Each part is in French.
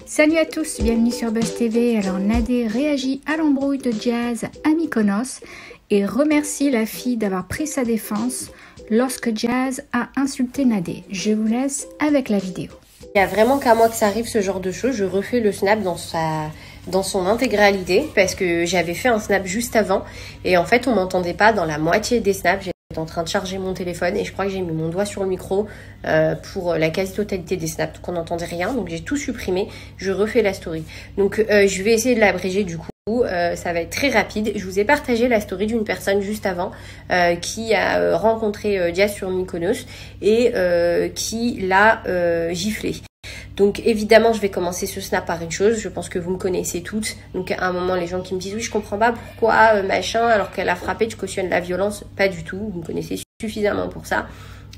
Salut à tous, bienvenue sur Buzz TV. Alors Nadé réagit à l'embrouille de Jazz à Mykonos et remercie la fille d'avoir pris sa défense lorsque Jazz a insulté Nadé. Je vous laisse avec la vidéo. Il n'y a vraiment qu'à moi que ça arrive ce genre de choses. Je refais le snap dans son intégralité parce que j'avais fait un snap juste avant et en fait on m'entendait pas dans la moitié des snaps. J'étais en train de charger mon téléphone et je crois que j'ai mis mon doigt sur le micro pour la quasi-totalité des snaps, donc on n'entendait rien, donc j'ai tout supprimé. Je refais la story, donc je vais essayer de l'abréger du coup. Ça va être très rapide. Je vous ai partagé la story d'une personne juste avant qui a rencontré Jazz sur Mykonos et qui l'a giflé. Donc évidemment je vais commencer ce snap par une chose, je pense que vous me connaissez toutes. Donc à un moment les gens qui me disent oui je comprends pas pourquoi machin alors qu'elle a frappé tu cautionnes la violence. Pas du tout, vous me connaissez suffisamment pour ça.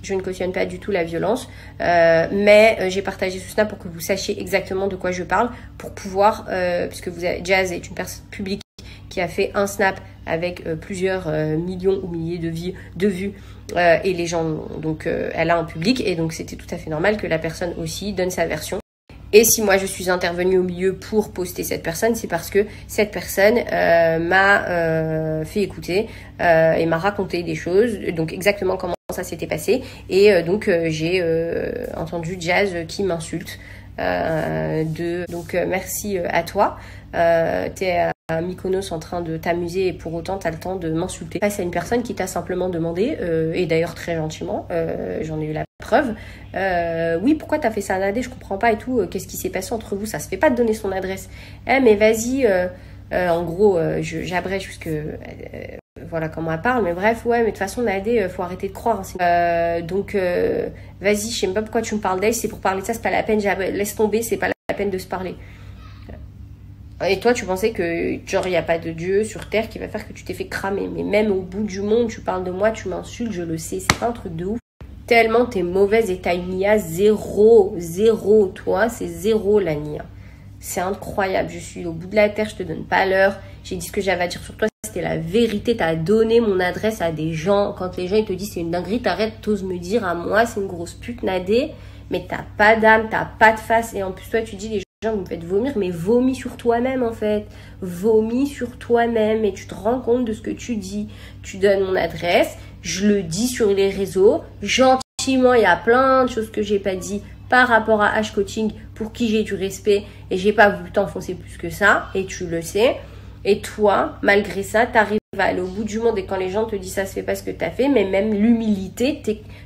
Je ne cautionne pas du tout la violence, mais j'ai partagé ce snap pour que vous sachiez exactement de quoi je parle, pour pouvoir, puisque Jazz est une personne publique qui a fait un snap avec plusieurs millions ou milliers de vues, et les gens, donc elle a un public, et donc c'était tout à fait normal que la personne aussi donne sa version. Et si moi je suis intervenue au milieu pour poster cette personne, c'est parce que cette personne m'a fait écouter et m'a raconté des choses, donc exactement comment ça s'était passé. Et donc j'ai entendu Jazz qui m'insulte. Donc merci à toi. T'es à Mykonos en train de t'amuser et pour autant t'as le temps de m'insulter face à une personne qui t'a simplement demandé, et d'ailleurs très gentiment, j'en ai eu la preuve, oui pourquoi t'as fait ça à Nadé, je comprends pas et tout, qu'est-ce qui s'est passé entre vous, ça se fait pas de donner son adresse. Mais vas-y, en gros j'abrège puisque voilà comment elle parle, mais bref, ouais, mais de toute façon Nadé, faut arrêter de croire, hein. Donc vas-y, je sais même pas pourquoi tu me parles d'elle, c'est pour parler de ça, c'est pas la peine, laisse tomber, c'est pas la peine de se parler. Et toi, tu pensais que, genre, il n'y a pas de Dieu sur Terre qui va faire que tu t'es fait cramer. Mais même au bout du monde, tu parles de moi, tu m'insultes, je le sais. C'est pas un truc de ouf. Tellement t'es mauvaise et t'as une IA zéro. Toi, c'est zéro la NIA. C'est incroyable. Je suis au bout de la terre, je te donne pas l'heure. J'ai dit ce que j'avais à dire sur toi. C'était la vérité. T'as donné mon adresse à des gens. Quand les gens ils te disent c'est une dinguerie, t'oses me dire à moi, c'est une grosse pute Nadé. Mais t'as pas d'âme, t'as pas de face. Et en plus, toi, tu dis les gens vous me faites vomir, mais vomis sur toi-même en fait. Vomis sur toi-même et tu te rends compte de ce que tu dis. Tu donnes mon adresse, je le dis sur les réseaux, gentiment, il y a plein de choses que j'ai pas dit par rapport à H-Coaching pour qui j'ai du respect et j'ai pas voulu t'enfoncer plus que ça et tu le sais. Et toi, malgré ça, t'arrives à aller au bout du monde et quand les gens te disent ça se fait pas ce que t'as fait, mais même l'humilité,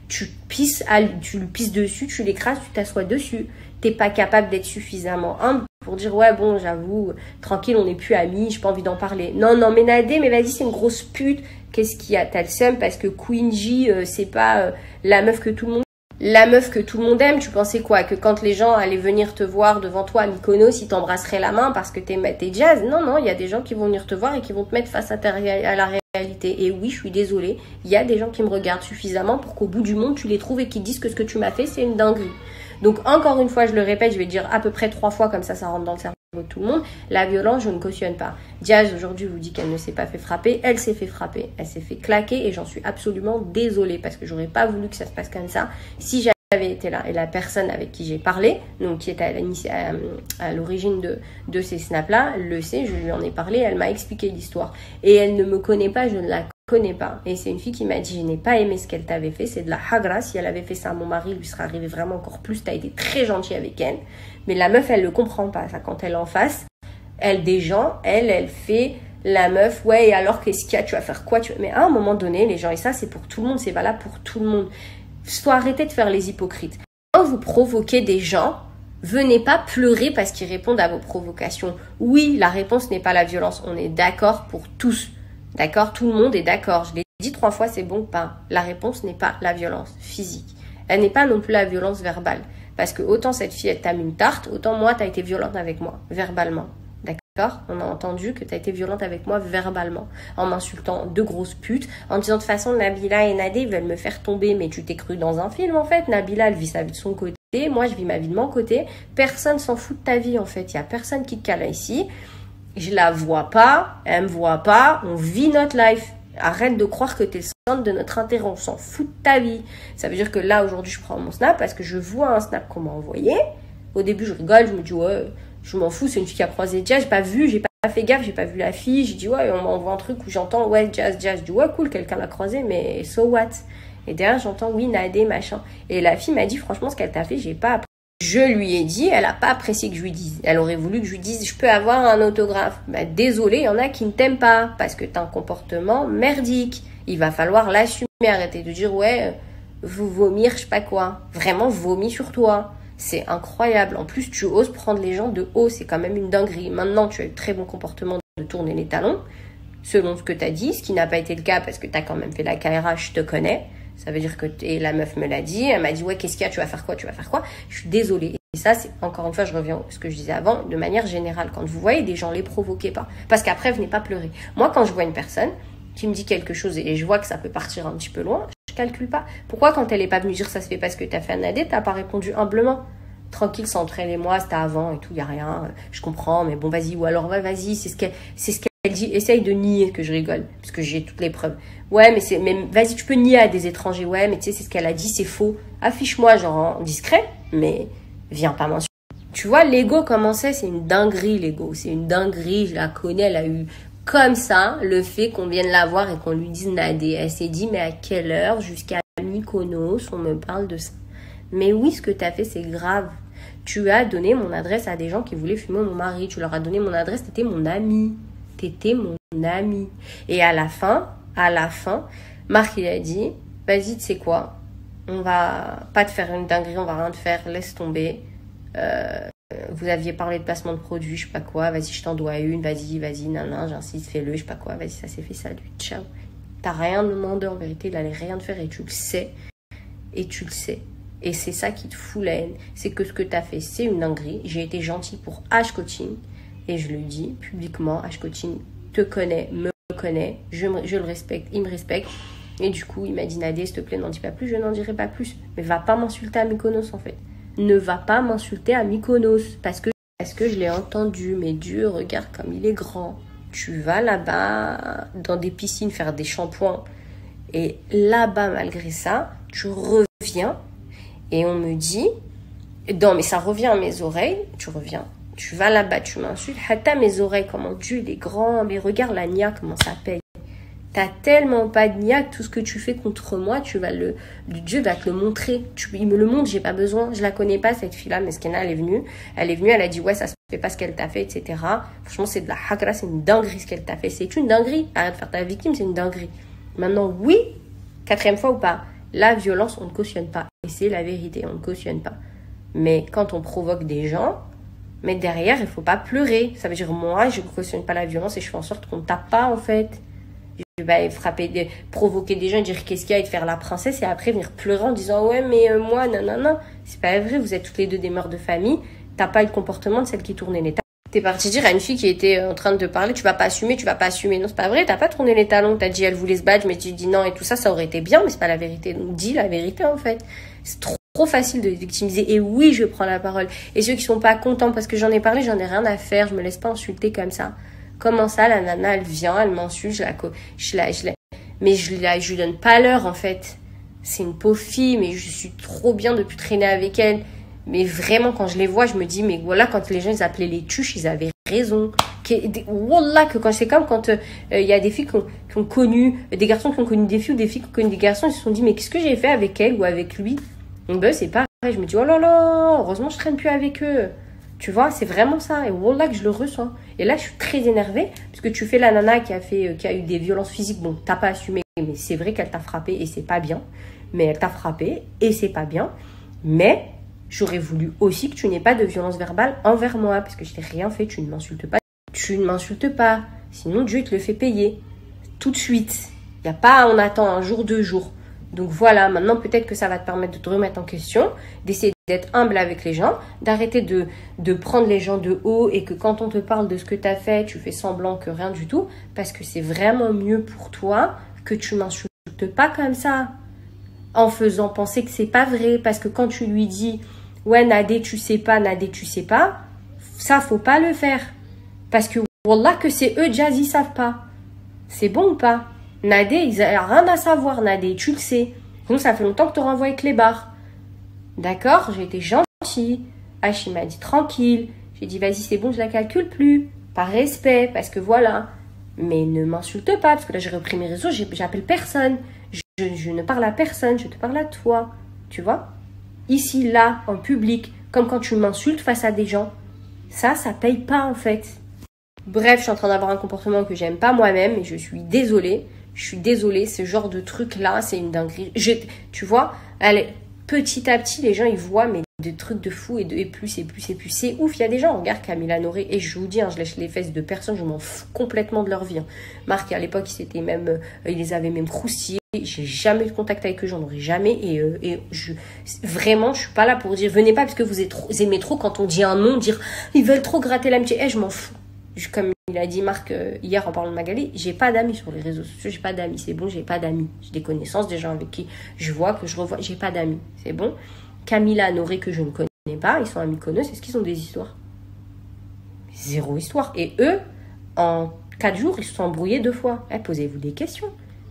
tu le pisses dessus, tu l'écrases, tu t'assois dessus. T'es pas capable d'être suffisamment humble pour dire ouais bon j'avoue, tranquille on n'est plus amis, j'ai pas envie d'en parler. Non mais Nadé, mais vas-y c'est une grosse pute. Qu'est-ce qu'il y a? T'as le seum parce que Queen J c'est pas la meuf que tout le monde aime. Tu pensais quoi? Que quand les gens allaient venir te voir devant toi à Mykonos, ils t'embrasseraient la main parce que t'es Jazz? Non, il y a des gens qui vont venir te voir et qui vont te mettre face à la réalité. Et oui, je suis désolée, il y a des gens qui me regardent suffisamment pour qu'au bout du monde, tu les trouves et qu'ils disent que ce que tu m'as fait, c'est une dinguerie. Donc encore une fois, je le répète, je vais dire à peu près 3 fois, comme ça rentre dans le cerveau de tout le monde. La violence, je ne cautionne pas. Jazz, aujourd'hui, vous dit qu'elle ne s'est pas fait frapper. Elle s'est fait frapper. Elle s'est fait claquer et j'en suis absolument désolée parce que j'aurais pas voulu que ça se passe comme ça. Si j'avais été là et la personne avec qui j'ai parlé, donc qui était à l'origine de ces snaps-là, le sait, je lui en ai parlé, elle m'a expliqué l'histoire. Et elle ne me connaît pas, je ne la connais pas. Et c'est une fille qui m'a dit, je n'ai pas aimé ce qu'elle t'avait fait, c'est de la hagra. Si elle avait fait ça à mon mari, lui serait arrivé vraiment encore plus. T'as été très gentil avec elle. Mais la meuf, elle le comprend pas. Ça, quand elle est en face, elle des gens, elle fait la meuf, ouais, et alors qu'est-ce qu'il y a, tu vas faire quoi? Mais à un moment donné, les gens, et ça, c'est pour tout le monde, c'est valable pour tout le monde. Faut arrêter de faire les hypocrites. Quand vous provoquez des gens, venez pas pleurer parce qu'ils répondent à vos provocations. Oui, la réponse n'est pas la violence. On est d'accord pour tous. D'accord? Tout le monde est d'accord. Je l'ai dit 3 fois, c'est bon pas. La réponse n'est pas la violence physique. Elle n'est pas non plus la violence verbale. Parce que autant cette fille, elle t'a mis une tarte, autant moi, t'as été violente avec moi, verbalement. D'accord? On a entendu que t'as été violente avec moi verbalement. En m'insultant de grosses putes, en disant de toute façon, Nabila et Nadé veulent me faire tomber. Mais tu t'es cru dans un film en fait. Nabila, elle vit sa vie de son côté. Moi, je vis ma vie de mon côté. Personne s'en fout de ta vie en fait. Il n'y a personne qui te cale ici. Je la vois pas, elle me voit pas, on vit notre life. Arrête de croire que t'es le centre de notre intérêt, on s'en fout de ta vie. Ça veut dire que là, aujourd'hui, je prends mon snap parce que je vois un snap qu'on m'a envoyé. Au début, je rigole, je me dis, ouais, je m'en fous, c'est une fille qui a croisé Jazz, j'ai pas vu, j'ai pas fait gaffe, j'ai pas vu la fille. J'ai dit, ouais, on m'envoie un truc où j'entends, ouais, Jazz. Je dis, ouais, cool, quelqu'un l'a croisé, mais so what? Et derrière, j'entends, oui, Nadé, machin. Et la fille m'a dit, franchement, ce qu'elle t'a fait, j'ai pas apprécié. Je lui ai dit, elle a pas apprécié que je lui dise. Elle aurait voulu que je lui dise, je peux avoir un autographe. Bah, désolé, il y en a qui ne t'aiment pas, parce que t'as un comportement merdique. Il va falloir l'assumer, arrêter de dire, ouais, vous vomir, je sais pas quoi. Vraiment, vomi sur toi. C'est incroyable. En plus, tu oses prendre les gens de haut. C'est quand même une dinguerie. Maintenant, tu as eu très bon comportement de tourner les talons, selon ce que tu as dit, ce qui n'a pas été le cas parce que tu as quand même fait la KRH, je te connais. Ça veut dire que la meuf me l'a dit. Elle m'a dit, ouais, qu'est-ce qu'il y a? Tu vas faire quoi? Tu vas faire quoi? Je suis désolée. Et ça, c'est encore une fois, je reviens à ce que je disais avant, de manière générale. Quand vous voyez des gens, les provoquez pas. Parce qu'après, venez pas pleurer. Moi, quand je vois une personne qui me dit quelque chose et je vois que ça peut partir un petit peu loin, je calcule pas. Pourquoi quand elle est pas venue dire ça se fait parce que t'as fait un AD, t'as pas répondu humblement? Tranquille, c'est entre elle et moi, c'était avant et tout, y a rien, je comprends, mais bon, vas-y, ou alors, ouais, vas-y, c'est ce qu'elle dit, essaye de nier que je rigole, parce que j'ai toutes les preuves. Ouais, mais vas-y, tu peux nier à des étrangers, ouais, mais tu sais, c'est ce qu'elle a dit, c'est faux. Affiche-moi, genre, en discret, mais viens pas mentionner. Tu vois, l'ego, comment c'est une dinguerie, l'ego, c'est une dinguerie, je la connais, elle a eu comme ça, le fait qu'on vienne la voir et qu'on lui dise Nadé. Elle s'est dit, mais à quelle heure, jusqu'à Mykonos, on me parle de ça? Mais oui, ce que tu as fait, c'est grave. Tu as donné mon adresse à des gens qui voulaient fumer mon mari. Tu leur as donné mon adresse, t'étais mon ami. T'étais mon ami. Et à la fin, Marc, il a dit, vas-y, tu sais quoi? On va pas te faire une dinguerie, on va rien te faire, laisse tomber. Vous aviez parlé de placement de produits, je sais pas quoi, vas-y, je t'en dois une, vas-y, nan, j'insiste, fais-le, je sais pas quoi, vas-y, ça s'est fait, salut, ciao. T'as rien demandé en vérité, il allait rien te faire et tu le sais. Et tu le sais. Et c'est ça qui te fout la haine. C'est que ce que tu as fait, c'est une dinguerie. J'ai été gentille pour H-Coaching. Et je le dis publiquement, H-Coaching te connaît, me connaît. Je le respecte, il me respecte. Et du coup, il m'a dit, Nadé, s'il te plaît, n'en dis pas plus. Je n'en dirai pas plus. Mais va pas m'insulter à Mykonos, en fait. Ne va pas m'insulter à Mykonos. Parce que je l'ai entendu. Mais Dieu, regarde comme il est grand. Tu vas là-bas, dans des piscines, faire des shampoings. Et là-bas, malgré ça, tu reviens. Et on me dit, non mais ça revient à mes oreilles, tu reviens, tu vas là-bas, tu m'insultes, hata mes oreilles, comment Dieu il est grand, mais regarde la nia, comment ça paye. T'as tellement pas de nia que tout ce que tu fais contre moi, Dieu va te le montrer. Il me le montre, j'ai pas besoin, je la connais pas cette fille-là, mais Skena, elle est venue, elle a dit ouais, ça se fait pas ce qu'elle t'a fait, etc. Franchement, c'est de la hagra, c'est une dinguerie ce qu'elle t'a fait, c'est une dinguerie. Arrête de faire ta victime, c'est une dinguerie. Maintenant, oui, 4e fois ou pas, la violence, on ne cautionne pas. Et c'est la vérité, on ne cautionne pas. Mais quand on provoque des gens, mais derrière, il ne faut pas pleurer. Ça veut dire, moi, je ne cautionne pas la violence et je fais en sorte qu'on ne tape pas, en fait. Je vais provoquer des gens, dire qu'est-ce qu'il y a et de faire la princesse et après venir pleurer en disant, ouais, mais moi, non. C'est pas vrai, vous êtes toutes les deux des mœurs de famille. T'as pas eu le comportement de celle qui tournait les talons. T'es parti dire à une fille qui était en train de te parler, tu vas pas assumer. Non, c'est pas vrai, t'as pas tourné les talons. T'as dit, elle voulait se battre, mais tu dis non et tout ça, ça aurait été bien, mais c'est pas la vérité. Donc, dis la vérité, en fait. C'est trop facile de victimiser. Et oui, je prends la parole. Et ceux qui sont pas contents parce que j'en ai parlé, j'en ai rien à faire. Je me laisse pas insulter comme ça. Comment ça, la nana, elle vient, elle m'insulte, mais je lui donne pas l'heure, en fait. C'est une pauvre fille, mais je suis trop bien depuis traîner avec elle. Mais vraiment, quand je les vois, je me dis, mais voilà, quand les gens, ils appelaient les tuches, ils avaient raison. Wallah, que quand c'est comme quand il y a des filles qui ont connu, des garçons qui ont connu des filles ou des filles qui ont connu des garçons, ils se sont dit, mais qu'est-ce que j'ai fait avec elle ou avec lui? Donc, ben, c'est pareil. Je me dis, oh là là, heureusement, je traîne plus avec eux. Tu vois, c'est vraiment ça. Et wallah, que je le ressens. Et là, je suis très énervée, parce que tu fais la nana qui a eu des violences physiques. Bon, t'as pas assumé, mais c'est vrai qu'elle t'a frappé et c'est pas bien. Mais elle t'a frappé et c'est pas bien. Mais j'aurais voulu aussi que tu n'aies pas de violence verbale envers moi, parce que je t'ai rien fait, tu ne m'insultes pas. Tu ne m'insultes pas, sinon Dieu te le fait payer. Tout de suite. Il n'y a pas, on attend un jour, 2 jours. Donc voilà, maintenant peut-être que ça va te permettre de te remettre en question, d'essayer d'être humble avec les gens, d'arrêter de prendre les gens de haut et que quand on te parle de ce que tu as fait, tu fais semblant que rien du tout, parce que c'est vraiment mieux pour toi que tu m'insultes pas comme ça, en faisant penser que c'est pas vrai, parce que quand tu lui dis ouais, Nadé, tu sais pas, ça, faut pas le faire. Parce que, wallah, que c'est eux, Jazz, ils savent pas. C'est bon ou pas? Nadé, ils n'ont rien à savoir, Nadé, tu le sais. Donc, ça fait longtemps que tu renvoies avec les barres. D'accord? J'ai été gentille. H, il m'a dit tranquille. J'ai dit, vas-y, c'est bon, je la calcule plus. Par respect, parce que voilà. Mais ne m'insulte pas, parce que là, j'ai repris mes réseaux, j'appelle personne. Je ne parle à personne, je te parle à toi. Tu vois? Ici, là, en public, comme quand tu m'insultes face à des gens. Ça paye pas, en fait. Bref, je suis en train d'avoir un comportement que j'aime pas moi-même et je suis désolée. Je suis désolée, ce genre de truc-là, c'est une dinguerie. Tu vois, allez, petit à petit, les gens, ils voient mais des trucs de fou et plus. C'est ouf, il y a des gens, regarde Camila Noré, et je vous dis, hein, je lèche les fesses de personnes, je m'en fous complètement de leur vie. Hein. Marc, à l'époque, il les avait même croustillés. J'ai jamais eu de contact avec eux, j'en aurai jamais. Vraiment, je suis pas là pour dire, venez pas parce que vous aimez trop quand on dit un nom, dire, ils veulent trop gratter l'amitié. Je m'en fous. Comme il a dit Marc hier en parlant de Magali, j'ai pas d'amis sur les réseaux sociaux, j'ai pas d'amis, c'est bon, j'ai pas d'amis. J'ai des connaissances, des gens avec qui je vois, que je revois, j'ai pas d'amis, c'est bon. Camila, Noré, que je ne connais pas, ils sont à Mykonos, est-ce qu'ils ont des histoires? Zéro histoire. Et eux, en 4 jours, ils se sont embrouillés 2 fois. Posez-vous des questions.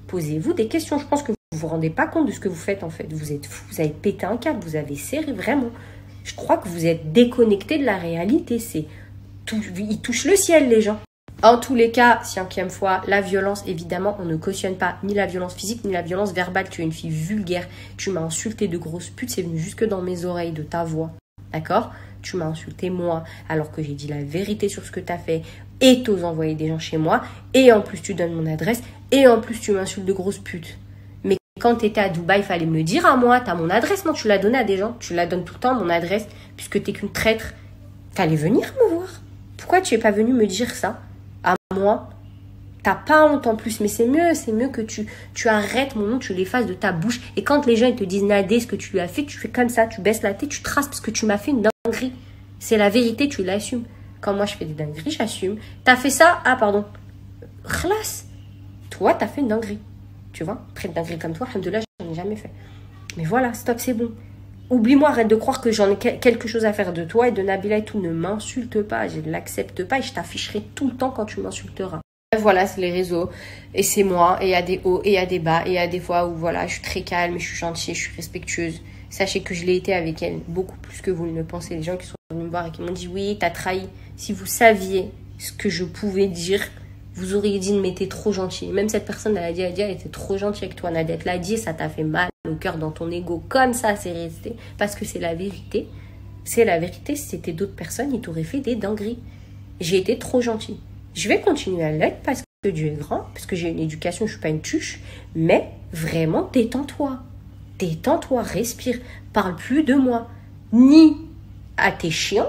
Posez-vous des questions. Je pense que vous vous rendez pas compte de ce que vous faites en fait. Vous êtes fous, vous avez pété un câble, vous avez serré vraiment. Je crois que vous êtes déconnecté de la réalité, ils touchent le ciel, les gens. En tous les cas, 5e fois, la violence, évidemment, on ne cautionne pas ni la violence physique, ni la violence verbale. Tu es une fille vulgaire, tu m'as insulté de grosse pute, c'est venu jusque dans mes oreilles de ta voix. D'accord? Tu m'as insulté moi, alors que j'ai dit la vérité sur ce que tu as fait, et t'oses envoyer des gens chez moi, et en plus tu donnes mon adresse, et en plus tu m'insultes de grosse pute. Mais quand tu étais à Dubaï, il fallait me le dire à moi, t'as mon adresse, non? Tu l'as donnée à des gens, tu la donnes tout le temps, mon adresse, puisque t'es qu'une traître. Fallait venir me voir. Pourquoi tu n'es pas venu me dire ça à moi? T'as pas honte en plus, mais c'est mieux que tu arrêtes mon nom, tu l'effaces de ta bouche. Et quand les gens ils te disent Nadé, ce que tu lui as fait, tu fais comme ça, tu baisses la tête, tu traces parce que tu m'as fait une dinguerie. C'est la vérité, tu l'assumes. Quand moi je fais des dingueries, j'assume. T'as fait ça? Ah pardon. Relax. Toi, t'as fait une dinguerie. Tu vois? Après une dinguerie comme toi, alhamdoulilah, j'en ai jamais fait. Mais voilà, stop, c'est bon. Oublie-moi, arrête de croire que j'en ai quelque chose à faire de toi et de Nabila et tout. Ne m'insulte pas, je ne l'accepte pas et je t'afficherai tout le temps quand tu m'insulteras. Voilà, c'est les réseaux et c'est moi. Et il y a des hauts et il y a des bas. Et il y a des fois où voilà, je suis très calme, je suis gentille, je suis respectueuse. Sachez que je l'ai été avec elle, beaucoup plus que vous ne le pensez. Les gens qui sont venus me voir et qui m'ont dit oui, t'as trahi. Si vous saviez ce que je pouvais dire, vous auriez dit mais t'es trop gentille. Même cette personne, elle a dit, elle était trop gentille avec toi, Nadia. Elle l'a dit et ça t'a fait mal au cœur dans ton ego. Comme ça, c'est resté. Parce que c'est la vérité. C'est la vérité. Si c'était d'autres personnes, ils t'auraient fait des dingueries. J'ai été trop gentille. Je vais continuer à l'être parce que Dieu est grand, parce que j'ai une éducation, je ne suis pas une tuche. Mais vraiment, détends-toi. Détends-toi, respire. Parle plus de moi. Ni à tes chiens,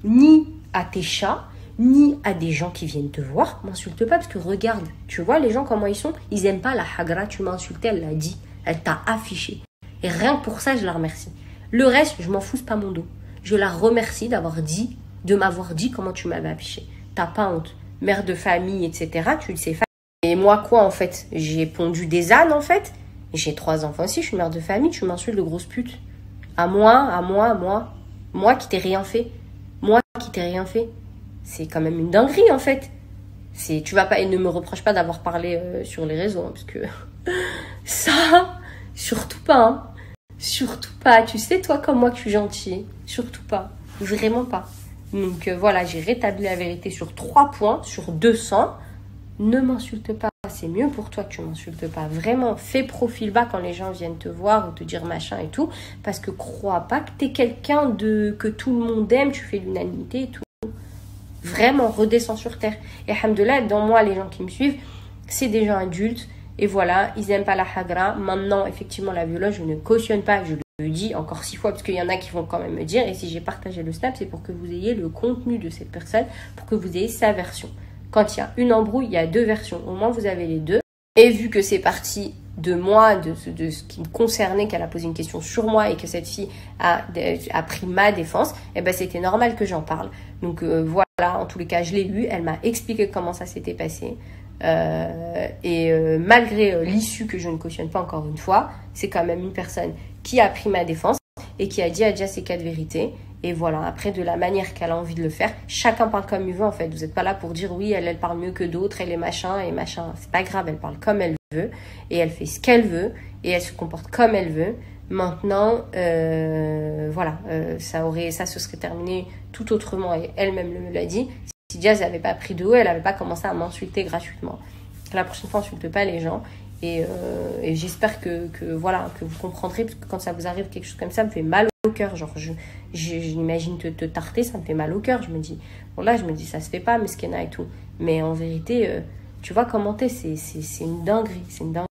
ni à tes chats, ni à des gens qui viennent te voir. M'insulte pas parce que regarde, tu vois les gens comment ils sont. Ils aiment pas la hagra, tu m'as insulté, elle l'a dit. Elle t'a affiché. Et rien que pour ça, je la remercie. Le reste, je m'en fous, c'est pas mon dos. Je la remercie de m'avoir dit comment tu m'avais affiché. T'as pas honte. Mère de famille, etc. Tu le sais faire. Et moi, quoi, en fait? J'ai pondu des ânes, en fait. J'ai 3 enfants aussi, je suis mère de famille. Tu m'insultes de grosse pute. À moi. Moi qui t'ai rien fait. Moi qui t'ai rien fait. C'est quand même une dinguerie, en fait. Tu vas pas, et ne me reproche pas d'avoir parlé sur les réseaux, hein, parce que ça, surtout pas, hein. Surtout pas. Tu sais, toi, comme moi, que je suis gentille. Surtout pas. Vraiment pas. Donc, voilà, j'ai rétabli la vérité sur 3 points, sur 200. Ne m'insulte pas. C'est mieux pour toi que tu m'insultes pas. Vraiment, fais profil bas quand les gens viennent te voir ou te dire machin et tout. Parce que crois pas que t'es quelqu'un que tout le monde aime, tu fais l'unanimité et tout. Vraiment, redescends sur terre. Et alhamdoulilah, dans moi, les gens qui me suivent, c'est des gens adultes. Et voilà, ils n'aiment pas la hagra. Maintenant, effectivement, la violence, je ne cautionne pas. Je le dis encore 6 fois, parce qu'il y en a qui vont quand même me dire. Et si j'ai partagé le snap, c'est pour que vous ayez le contenu de cette personne, pour que vous ayez sa version. Quand il y a une embrouille, il y a 2 versions. Au moins, vous avez les 2. Et vu que c'est parti de moi, de ce qui me concernait, qu'elle a posé une question sur moi et que cette fille a pris ma défense, eh ben, c'était normal que j'en parle. Donc voilà, en tous les cas, je l'ai eu. Elle m'a expliqué comment ça s'était passé. Malgré l'issue que je ne cautionne pas encore une fois, c'est quand même une personne qui a pris ma défense et qui a dit à déjà ses 4 vérités. Et voilà, après, de la manière qu'elle a envie de le faire, chacun parle comme il veut, en fait. Vous n'êtes pas là pour dire, oui, elle parle mieux que d'autres, elle est machin et machin. C'est pas grave, elle parle comme elle veut, et elle fait ce qu'elle veut, et elle se comporte comme elle veut. Maintenant, voilà, ça se serait terminé tout autrement et elle-même me l'a dit. Si Jazz n'avait pas pris de haut, elle n'avait pas commencé à m'insulter gratuitement. La prochaine fois, insulte pas les gens. Et j'espère que vous comprendrez, parce que quand ça vous arrive quelque chose comme ça me fait mal au cœur. Genre, j'imagine te tarter, ça me fait mal au cœur. Je me dis, bon là, je me dis, ça se fait pas, Mesquena et tout. Mais en vérité, tu vois comment t'es, c'est une dinguerie, c'est une dinguerie.